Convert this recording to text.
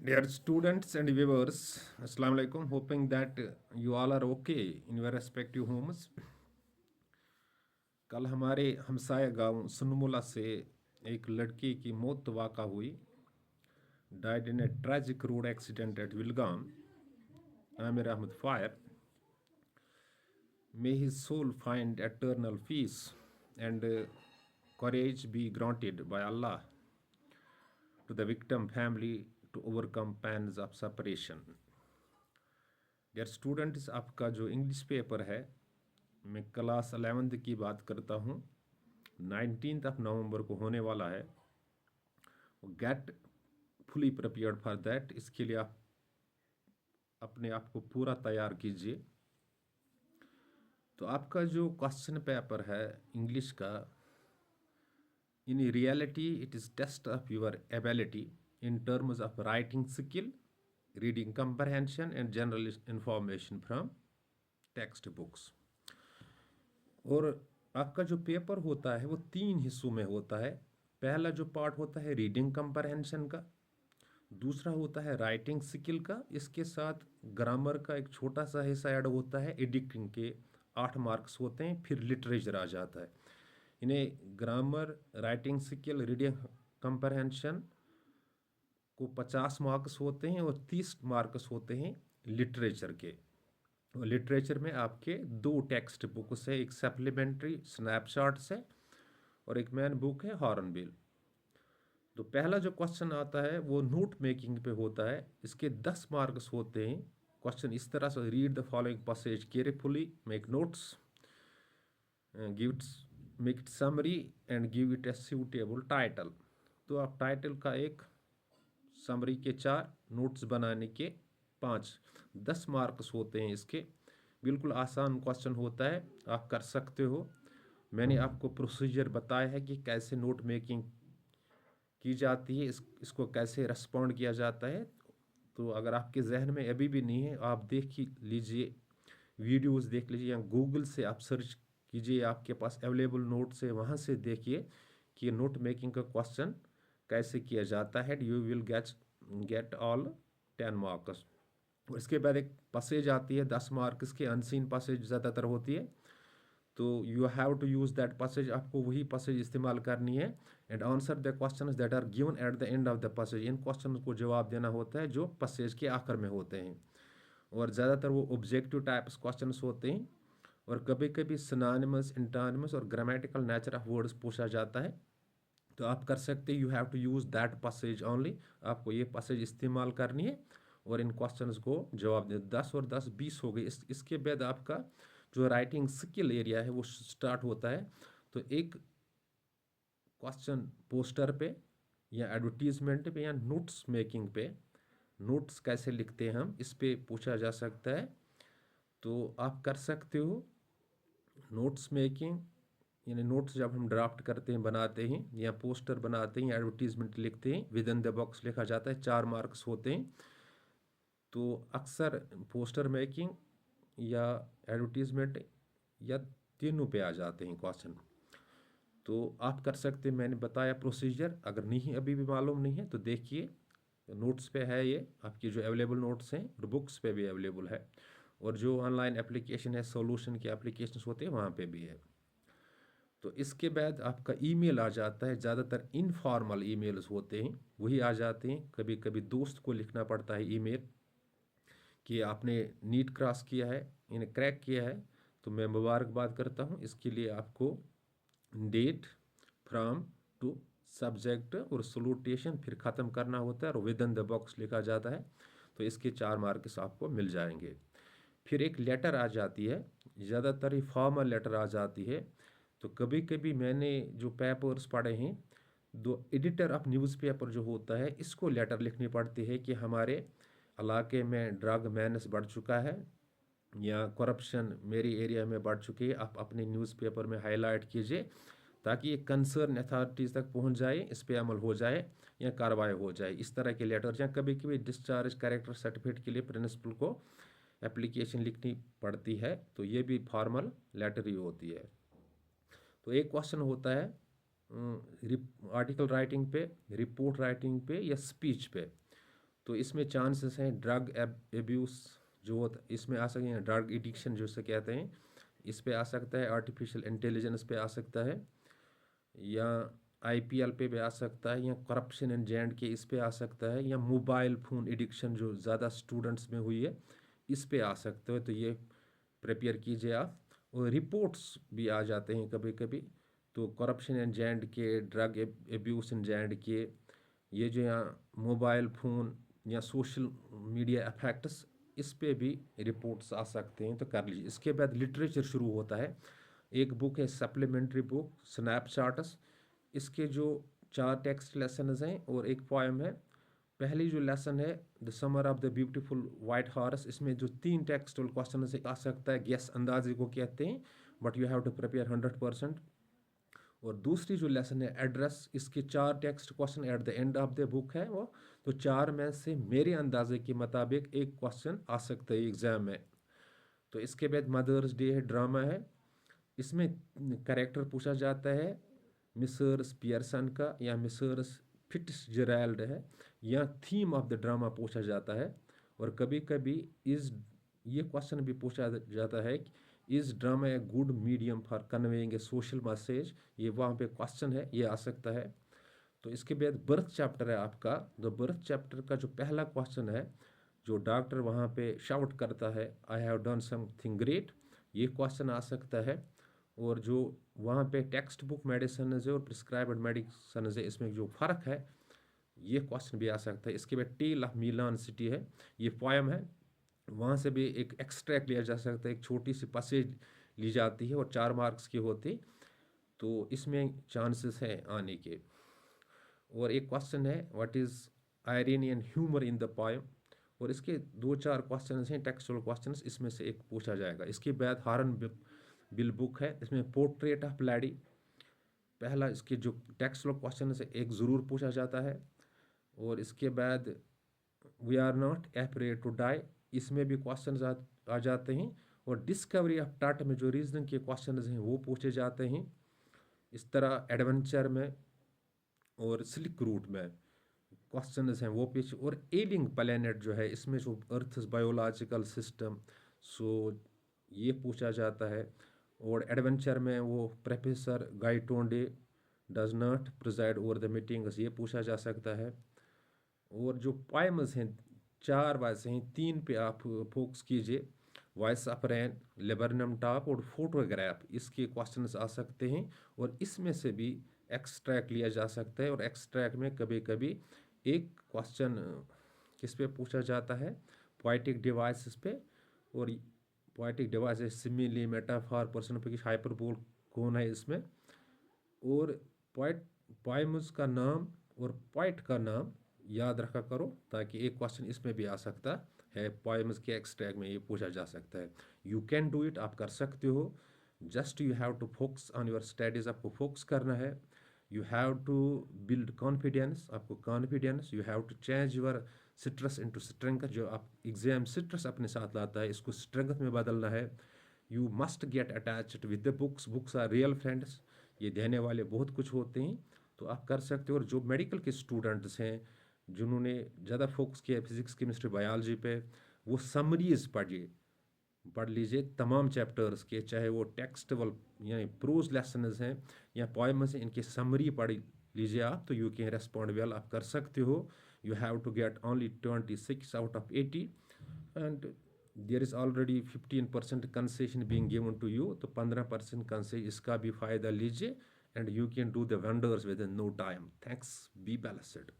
Dear students and viewers, Assalamu alaikum. Hoping that you all are okay in your respective homes. कल हमारे हमसाया गांव सुनमुला से एक लड़की की मौत वाक़ा हुई. Died in a tragic road accident at Wilgam. Amir Ahmed Fire. May his soul find eternal peace and courage be granted by Allah to the victim family to overcome pains of separation. Dear students, आपका जो English paper है, मैं class 11th की बात करता हूँ, 19th of November को होने वाला है. Get fully prepared for that. इसके लिए आप अपने आप को पूरा तैयार कीजिए. तो आपका जो क्वेश्चन पेपर है इंग्लिश का, in reality it is test of your ability in terms of writing skill, reading comprehension and general information from text books. और आपका जो पेपर होता है वो 3 हिस्सों में होता है. पहला जो पार्ट होता है रीडिंग कंप्रहेंशन का, दूसरा होता है राइटिंग स्किल का, इसके साथ ग्रामर का एक छोटा सा हिस्सा ऐड होता है. एडिटिंग के 8 मार्क्स होते हैं. फिर लिटरेचर आ जाता है. इन्हें grammar, writing skill, reading comprehension को 50 मार्क्स होते हैं और 30 मार्क्स होते हैं लिटरेचर के. और लिटरेचर में आपके 2 टेक्स्ट बुक्स है, एक सप्लीमेंट्री स्नैपशॉट्स है और एक मैन बुक है हॉर्नबिल. तो पहला जो क्वेश्चन आता है वो नोट मेकिंग पे होता है. इसके 10 मार्क्स होते हैं. क्वेश्चन इस तरह से: read the following passage carefully, make notes, give it make it summary and give it a suitable title. तो आप टाइटल का एक, समरी के 4, नोट्स बनाने के 5, 10 मार्क्स होते हैं इसके. बिल्कुल आसान क्वेश्चन होता है, आप कर सकते हो. मैंने आपको प्रोसीजर बताया है कि कैसे नोट मेकिंग की जाती है, इसको कैसे रेस्पॉन्ड किया जाता है. तो अगर आपके जहन में अभी भी नहीं है, आप देख ही लीजिए, वीडियोस देख लीजिए, या गूगल से आप सर्च कीजिए, आपके पास अवेलेबल नोट्स है, वहाँ से देखिए कि नोट मेकिंग का क्वेश्चन कैसे किया जाता है. You will get all 10 marks. और इसके बाद एक पैसेज आती है 10 मार्क्स की, अनसीन पैसेज ज़्यादातर होती है. तो you have to use that passage. आपको वही पैसेज इस्तेमाल करनी है. And answer the questions that are given at the end of the passage. इन क्वेश्चन को जवाब देना होता है जो पैसेज के आखिर में होते हैं. और ज़्यादातर वो ऑब्जेक्टिव टाइप्स क्वेश्चंस होते हैं. और कभी कभी सिनोनिमस, एंटोनिमस और ग्रामेटिकल नेचर ऑफ वर्ड्स पूछा जाता है. तो आप कर सकते हैं, you have to use that passage only. आपको ये पैसेज इस्तेमाल करनी है और इन क्वेश्चंस को जवाब दे. 10 और 10 20 हो गई. इसके बाद आपका जो राइटिंग स्किल एरिया है वो स्टार्ट होता है. तो एक क्वेश्चन पोस्टर पे या एडवर्टीजमेंट पे या नोट्स मेकिंग पे, नोट्स कैसे लिखते हैं हम, इस पे पूछा जा सकता है. तो आप कर सकते हो नोट्स मेकिंग, यानी नोट्स जब हम ड्राफ्ट करते हैं, बनाते हैं, या पोस्टर बनाते हैं या एडवर्टीजमेंट लिखते हैं, विद इन द बॉक्स लिखा जाता है, 4 मार्क्स होते हैं. तो अक्सर पोस्टर मेकिंग या एडवर्टीजमेंट या तीनों पे आ जाते हैं क्वेश्चन. तो आप कर सकते हैं, मैंने बताया प्रोसीजर. अगर नहीं अभी भी मालूम नहीं है तो देखिए, नोट्स पे है ये आपकी जो अवेलेबल नोट्स हैं, और बुक्स पे भी अवेलेबल है. और जो ऑनलाइन एप्लीकेशन है, सॉल्यूशन के एप्लीकेशन होते हैं, वहाँ पे भी है. तो इसके बाद आपका ईमेल आ जाता है. ज़्यादातर इनफॉर्मल ईमेल्स होते हैं, वही आ जाते हैं. कभी कभी दोस्त को लिखना पड़ता है ईमेल कि आपने नीट क्रॉस किया है, इन्हें क्रैक किया है, तो मैं मुबारकबाद करता हूँ. इसके लिए आपको डेट, फ्रॉम, टू, सब्जेक्ट और सलूटेशन फिर ख़त्म करना होता है और विद इन द बॉक्स लिखा जाता है. तो इसके 4 मार्क्स आपको मिल जाएंगे. फिर एक लेटर आ जाती है, ज़्यादातर ही फॉर्मल लेटर आ जाती है. तो कभी कभी मैंने जो पेपर्स पढ़े हैं, दो एडिटर ऑफ न्यूज़पेपर जो होता है, इसको लेटर लिखनी पड़ती है कि हमारे इलाके में ड्रग मैनेस बढ़ चुका है या करप्शन मेरी एरिया में बढ़ चुकी है, आप अपने न्यूज़पेपर में हाईलाइट कीजिए ताकि ये कंसर्न अथॉरिटीज़ तक पहुंच जाए, इस पे अमल हो जाए या कार्रवाई हो जाए. इस तरह के लेटर, या कभी कभी डिस्चार्ज कैरेक्टर सर्टिफिकेट के लिए प्रिंसिपल को एप्लीकेशन लिखनी पड़ती है. तो ये भी फॉर्मल लेटर ही होती है. तो एक क्वेश्चन होता है आर्टिकल राइटिंग पे, रिपोर्ट राइटिंग पे या स्पीच पे. तो इसमें चांसेस हैं ड्रग एब्यूज़ जो होता इसमें आ सकते हैं, ड्रग एडिक्शन जो से कहते हैं, इस पे आ सकता है, आर्टिफिशियल इंटेलिजेंस पे आ सकता है, या आईपीएल पे भी आ सकता है, या करप्शन एंड जेंड के इस पे आ सकता है, या मोबाइल फ़ोन एडिक्शन जो ज़्यादा स्टूडेंट्स में हुई है इस पे आ सकते हो। तो ये प्रिपेयर कीजिए आप। और रिपोर्ट्स भी आ जाते हैं कभी कभी, तो करप्शन एंड जेंड के, ड्रग एब्यूज एंड जेंड के, ये जो यहाँ मोबाइल फ़ोन या सोशल मीडिया इफेक्ट्स, इस पे भी रिपोर्ट्स आ सकते हैं, तो कर लीजिए। इसके बाद लिटरेचर शुरू होता है। एक बुक है सप्लीमेंट्री बुक स्नैपशॉट्स, इसके जो 4 टेक्स्ट लेसन्स हैं और एक पोएम है। पहली जो लेसन है the summer of the beautiful white horse, इसमें जो 3 टेक्सटुअल क्वेश्चन से आ सकता है, गेस अंदाजे को कहते हैं, but you have to prepare 100%। और दूसरी जो लेसन है एड्रेस, इसके 4 text question at the end of the book है वो। तो 4 में से मेरे अंदाजे के मुताबिक एक क्वेश्चन आ सकता है एग्जाम में। तो इसके बाद मदर्स डे है, ड्रामा है, इसमें करेक्टर पूछा जाता है मिसर्स पियर्सन का या मिसर्स फिट्जजेराल्ड है, या थीम ऑफ द ड्रामा पूछा जाता है। और कभी कभी इस ये क्वेश्चन भी पूछा जाता है कि is drama a good medium for conveying A social message, ये वहाँ पे क्वेश्चन है, ये आ सकता है। तो इसके बाद बर्थ चैप्टर है आपका। तो बर्थ चैप्टर का जो पहला क्वेश्चन है, जो डॉक्टर वहाँ पे शाउट करता है I have done something great, ये क्वेश्चन आ सकता है। और जो वहाँ पे टेक्स्ट बुक मेडिसिन है और प्रिस्क्राइब्ड मेडिसिन है, इसमें जो फ़र्क है, ये क्वेश्चन भी आ सकता है। इसके बाद टेल ऑफ मिलान सिटी है, ये पोएम है, वहाँ से भी एक एक्सट्रैक्ट लिया जा सकता है, एक छोटी सी पैसेज ली जाती है और 4 मार्क्स की होती, तो इसमें चांसेस हैं आने के। और एक क्वेश्चन है what is irony and humour in the poem, और इसके 2-4 क्वेश्चन हैं टेक्सचुअल क्वेश्चन, इसमें से एक पूछा जाएगा। इसके बाद हारन बिल बुक है, इसमें पोर्ट्रेट ऑफ लैडी, पहला इसके जो टेक्सचुअल क्वेश्चन है एक ज़रूर पूछा जाता है। और इसके बाद we are not afraid to die, इसमें भी क्वेश्चन आ जाते हैं। और डिस्कवरी ऑफ टाटा में जो रीजनिंग के क्वेश्चन हैं वो पूछे जाते हैं। इस तरह एडवेंचर में और सिल्क रूट में क्वेश्चन हैं वो पेश। और एलिंग प्लैनेट जो है, इसमें जो अर्थ बायोलॉजिकल सिस्टम, सो ये पूछा जाता है। और एडवेंचर में वो professor Gaitonde does not preside over the meetings, ये पूछा जा सकता है। और जो पोएम्स हैं 4 वैसे हैं, 3 पे आप फोकस कीजिए, voice of rain, laburnum top और फोटोग्राफ, इसके क्वेश्चंस आ सकते हैं। और इसमें से भी एक्सट्रैक्ट लिया जा सकता है। और एक्सट्रैक्ट में कभी कभी एक क्वेश्चन किस पे पूछा जाता है, पोएटिक डिवाइसेस पे। और poetic devices simile, metaphor, personification, hyperbole कौन है इसमें। और पोएम्स का नाम और पोएट का नाम याद रखा करो, ताकि एक क्वेश्चन इसमें भी आ सकता है, पोएम्स के एक्सट्रैक्ट में ये पूछा जा सकता है। यू कैन डू इट, आप कर सकते हो। Just you have to focus on your studies, आपको फोकस करना है। You have to build confidence, आपको confidence, you have to change your stress into strength, जो आप एग्जाम स्ट्रेस अपने साथ लाता है इसको स्ट्रेंथ में बदलना है। You must get attached with the books, books are real friends, ये देने वाले बहुत कुछ होते हैं, तो आप कर सकते हो। और जो मेडिकल के स्टूडेंट्स हैं जिन्होंने ज़्यादा फोकस किया फिजिक्स केमिस्ट्री बायोलॉजी पे, वो समरीज पढ़ लीजिए तमाम चैप्टर्स के, चाहे वो टेक्स्टुअल यानी प्रोज लेसन्स हैं या पोएम्स हैं, इनके समरी पढ़ लीजिए आप, तो यू कैन रेस्पॉन्ड वेल, आप कर सकते हो। You have to get only 26 out of 80 and there is already 15% concession being given to you, तो 15% कंसेशन, इसका भी फ़ायदा लीजिए and you can do the wonders with in no time. Thanks, be balanced.